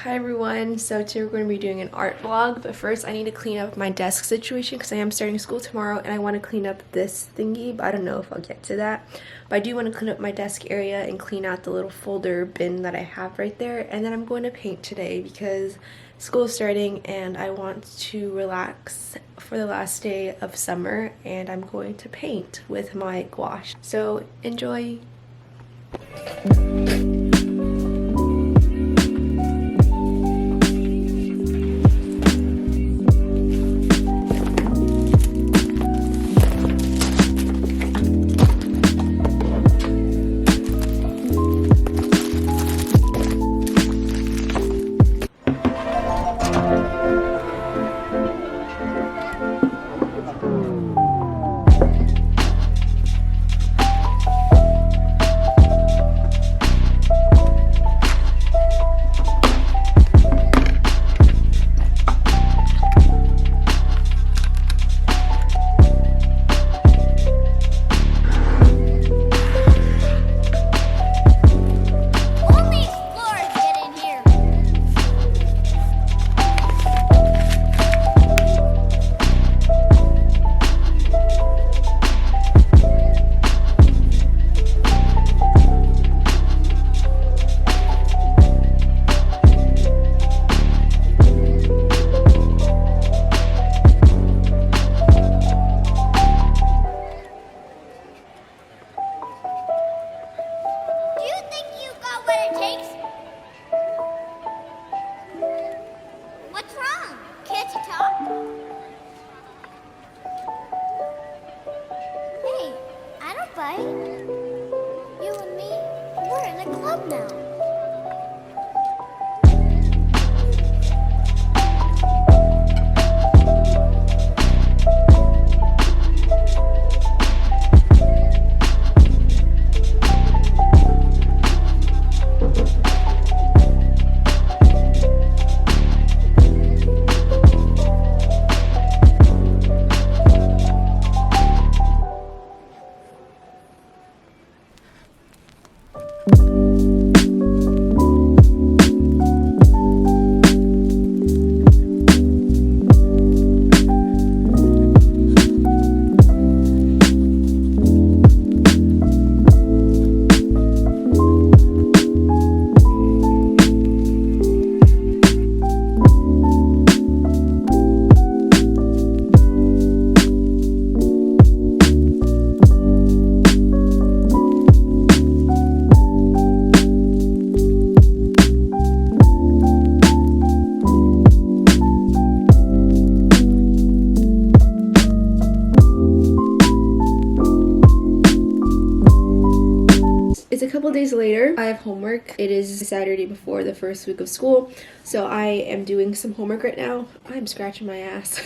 Hi everyone, so today we're going to be doing an art vlog, but first I need to clean up my desk situation because I am starting school tomorrow and I want to clean up this thingy, but I don't know if I'll get to that. But I do want to clean up my desk area and clean out the little folder bin that I have right there, and then I'm going to paint today because school is starting and I want to relax for the last day of summer, and I'm going to paint with my gouache. So enjoy! You and me, we're in a club now. It's a couple days later. I have homework. It is Saturday before the first week of school, so I am doing some homework right now. I'm scratching my ass.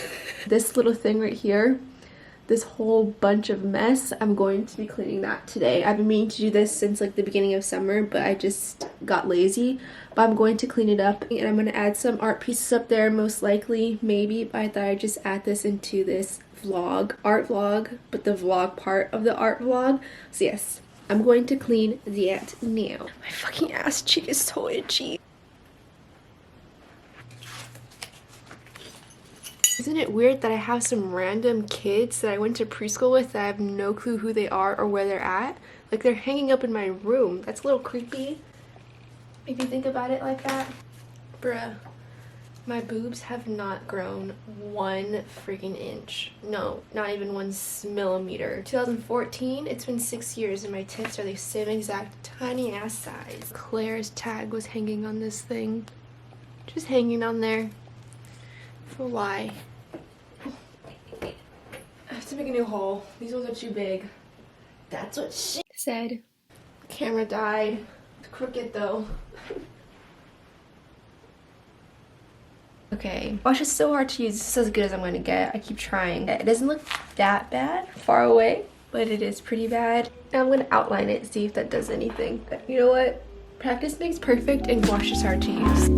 This little thing right here, this whole bunch of mess, I'm going to be cleaning that today. I've been meaning to do this since like the beginning of summer, but I just got lazy. But I'm going to clean it up, and I'm going to add some art pieces up there, most likely, maybe. But I thought I'd just add this into this vlog, art vlog, but the vlog part of the art vlog. So yes, I'm going to clean that now. My fucking ass cheek is so itchy. Isn't it weird that I have some random kids that I went to preschool with that I have no clue who they are or where they're at? Like, they're hanging up in my room. That's a little creepy if you think about it like that. Bruh. My boobs have not grown 1 freaking inch. No, not even 1 millimeter. 2014, it's been 6 years and my tits are the same exact tiny ass size. Claire's tag was hanging on this thing. Just hanging on there. For why? I have to make a new hole. These ones are too big. That's what she said. Camera died. It's crooked though. Okay, wash is so hard to use. This is as good as I'm going to get. I keep trying. It doesn't look that bad far away, but it is pretty bad. Now I'm going to outline it, see if that does anything. But you know what? Practice makes perfect, and wash is hard to use.